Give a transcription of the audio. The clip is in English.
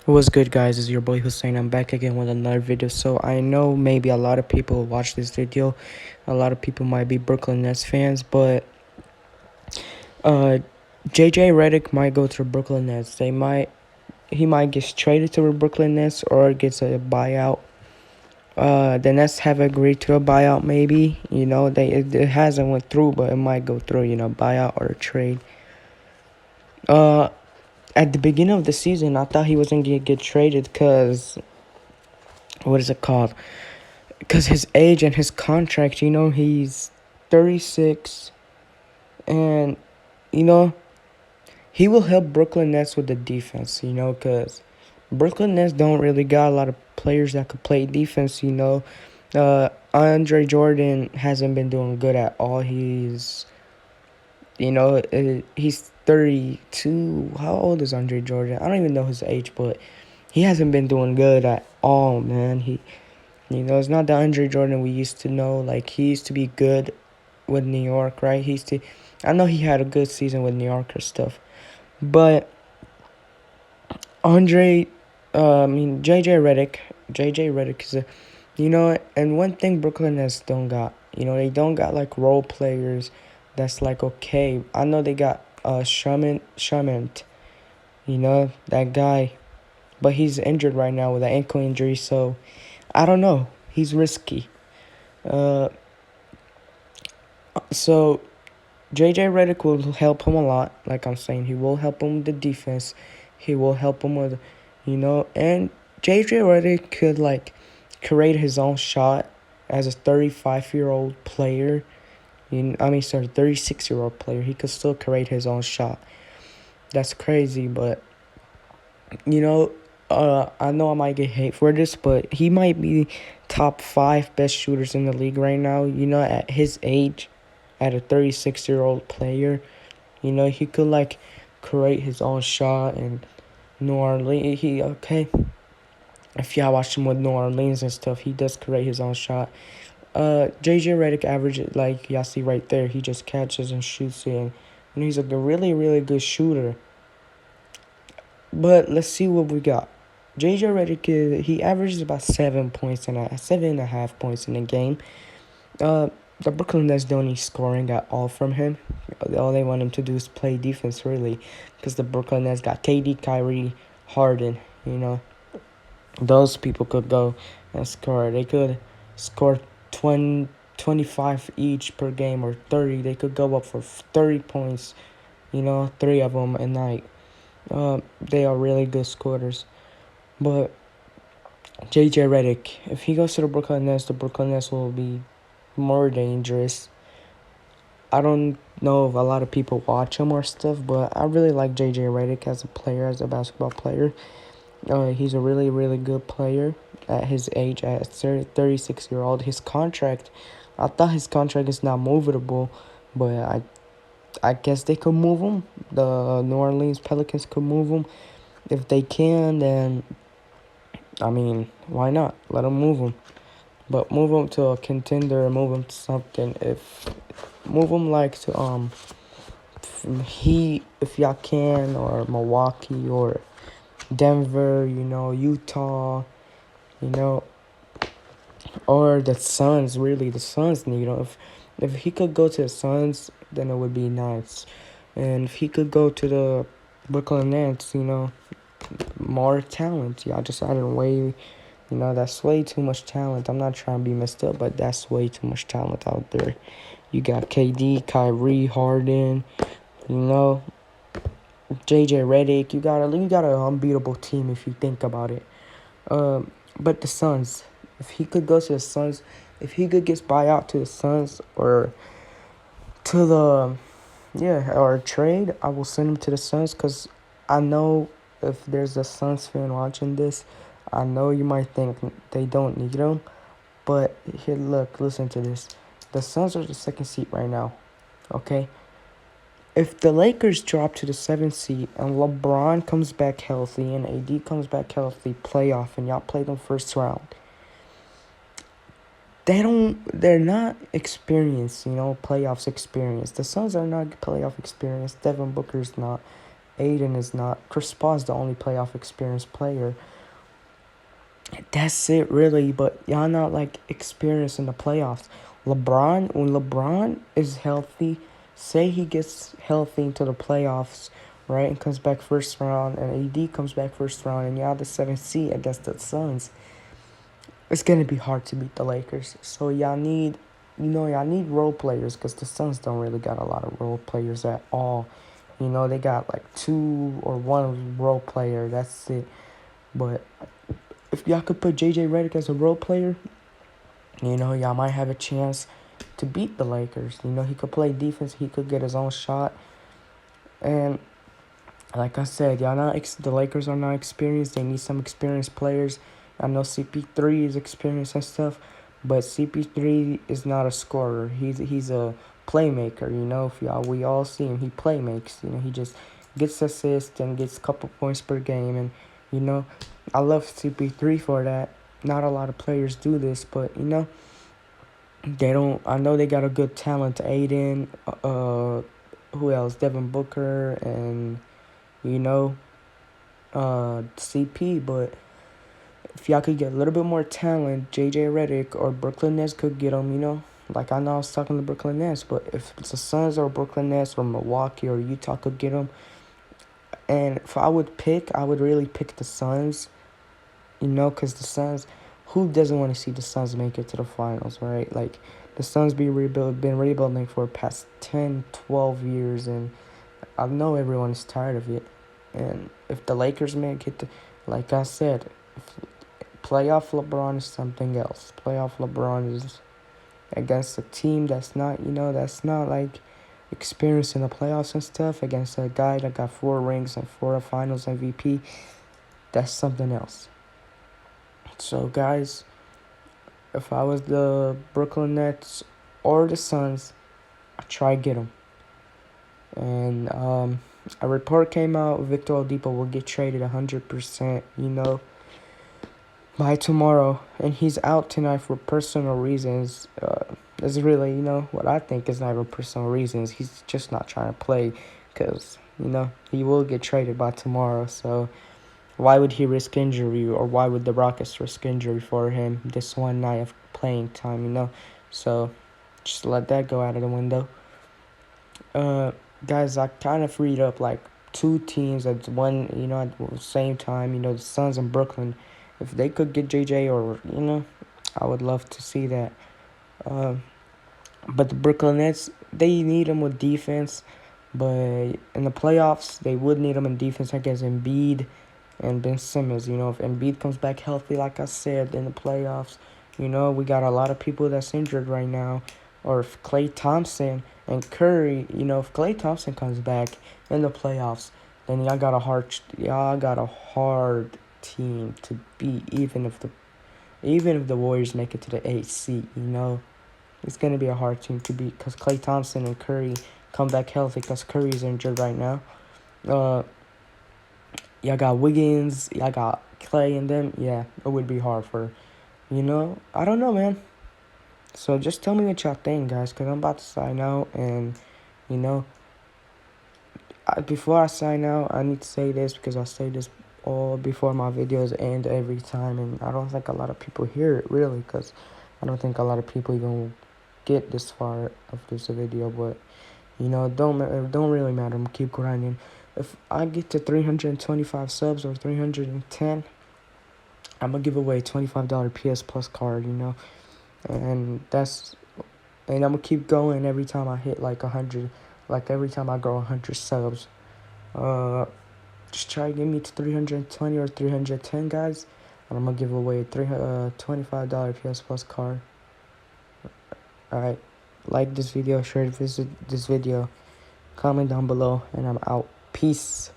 What's good, guys? It's your boy Hussein. I'm back again with another video. So I know maybe a lot of people watch this video. A lot of people might be Brooklyn Nets fans, but uh, JJ Redick might go to the Brooklyn Nets. He might get traded to the Brooklyn Nets or gets a buyout. The Nets have agreed to a buyout, maybe. It hasn't went through, but it might go through. Buyout or a trade. Uh, at the beginning of the season, I thought he wasn't gonna get traded because what is it called? Because his age and his contract, he's 36, and, you know, he will help Brooklyn Nets with the defense, because Brooklyn Nets don't really got a lot of players that could play defense, Andre Jordan hasn't been doing good at all. He's 32. How old is Andre Jordan? I don't even know his age, but he hasn't been doing good at all, man. It's not the Andre Jordan we used to know. Like, he used to be good with New York, right? I know he had a good season with New York or stuff. But Andre, JJ Redick is and one thing Brooklyn has don't got, they don't got like role players that's like okay. I know they got Shamant, that guy, but he's injured right now with an ankle injury, so I don't know. He's risky. Uh, So JJ Redick will help him a lot. Like I'm saying, he will help him with the defense. He will help him with, and JJ Redick could like create his own shot as a 35-year-old player. 36-year-old player. He could still create his own shot. That's crazy, but I know I might get hate for this, but he might be top 5 best shooters in the league right now. At his age, at a 36-year-old player, he could like create his own shot. And New Orleans, if y'all watch him with New Orleans and stuff, he does create his own shot. JJ Redick averages, like y'all see right there, he just catches and shoots it, and he's a really really good shooter. But let's see what we got. JJ Redick, he averages about 7.5 points in a game. The Brooklyn Nets don't need scoring at all from him. All they want him to do is play defense, really, because the Brooklyn Nets got KD, Kyrie, Harden. Those people could go and score. They could score 20, 25 each per game, or 30. They could go up for 30 points, 3 of them a night. They are really good scorers. But JJ Redick, if he goes to the Brooklyn Nets will be more dangerous. I don't know if a lot of people watch him or stuff, but I really like JJ Redick as a player, as a basketball player. He's a really, really good player at his age, at 36-year-old. His contract, I thought his contract is not movable, but I guess they could move him. The New Orleans Pelicans could move him. If they can, then, why not? Let them move him. But move him to a contender, move him to something. Move him like to Heat, if y'all can, or Milwaukee, or Denver, Utah, you know, or the Suns. Really, the Suns. If he could go to the Suns, then it would be nice. And if he could go to the Brooklyn Nets, more talent. Y'all just added way. That's way too much talent. I'm not trying to be messed up, but that's way too much talent out there. You got KD, Kyrie, Harden, JJ Redick. You got an unbeatable team if you think about it. But the Suns, if he could go to the Suns, if he could get buyout to the Suns, or to the or trade, I will send him to the Suns, because I know if there's a Suns fan watching this, I know you might think they don't need him, but here, look, listen to this. The Suns are the 2nd seed right now, okay? If the Lakers drop to the 7th seed and LeBron comes back healthy and AD comes back healthy, playoff, and y'all play them first round, they're not experienced, playoffs experience. The Suns are not playoff experienced. Devin Booker's not. Aiden is not. Chris Paul's the only playoff experienced player. That's it, really. But y'all not like experienced in the playoffs. When LeBron is healthy, say he gets healthy into the playoffs, right, and comes back first round, and AD comes back first round, and y'all the 7th seed against the Suns, it's gonna be hard to beat the Lakers. So y'all need role players because the Suns don't really got a lot of role players at all. They got like 2 or 1 role player. That's it. But if y'all could put JJ Redick as a role player, y'all might have a chance to beat the Lakers. He could play defense. He could get his own shot. And like I said, the Lakers are not experienced. They need some experienced players. I know CP3 is experienced and stuff, but CP3 is not a scorer. He's a playmaker. We all see him. He playmakes. He just gets assists and gets a couple points per game. And I love CP3 for that. Not a lot of players do this, but they don't. I know they got a good talent. Aiden, who else? Devin Booker and CP. But if y'all could get a little bit more talent, JJ Redick or Brooklyn Nets could get them. Like I know I was talking to Brooklyn Nets, but if it's the Suns or Brooklyn Nets or Milwaukee or Utah could get them, and if I would really pick the Suns. Because the Suns, who doesn't want to see the Suns make it to the finals, right? Like, the Suns been rebuilding for the past 10, 12 years, and I know everyone is tired of it. And if the Lakers make it, like I said, playoff LeBron is something else. Playoff LeBron is against a team that's not like experienced in the playoffs and stuff, against a guy that got 4 rings and 4 finals MVP. That's something else. So, guys, if I was the Brooklyn Nets or the Suns, I'd try to get them. And a report came out, Victor Oladipo will get traded 100%, by tomorrow. And he's out tonight for personal reasons. That's really, what I think is not for personal reasons. He's just not trying to play because, he will get traded by tomorrow. So why would he risk injury, or why would the Rockets risk injury for him this one night of playing time, So just let that go out of the window. Guys, I kind of freed up like 2 teams at the same time, the Suns and Brooklyn. If they could get JJ or, I would love to see that. But the Brooklyn Nets, they need him with defense. But in the playoffs, they would need him in defense against Embiid and Ben Simmons. If Embiid comes back healthy, like I said, in the playoffs, we got a lot of people that's injured right now. Or if Klay Thompson and Curry, if Klay Thompson comes back in the playoffs, then y'all got a hard team to beat. Even if the Warriors make it to the 8th seed, it's gonna be a hard team to beat because Klay Thompson and Curry come back healthy because Curry's injured right now. Y'all got Wiggins, y'all got Clay and them. Yeah, it would be hard for, I don't know, man. So just tell me what y'all think, guys, because I'm about to sign out. And, before I sign out, I need to say this because I say this all before my videos end every time. And I don't think a lot of people hear it, really, because I don't think a lot of people even get this far of this video. But, it don't really matter. I'm going to keep grinding. If I get to 325 subs or 310, I'm going to give away a $25 PS Plus card, And I'm going to keep going every time I hit like 100, like every time I grow 100 subs. Just try to get me to 320 or 310, guys. And I'm going to give away a $25 PS Plus card. Alright, like this video, share this video, comment down below, and I'm out. Peace.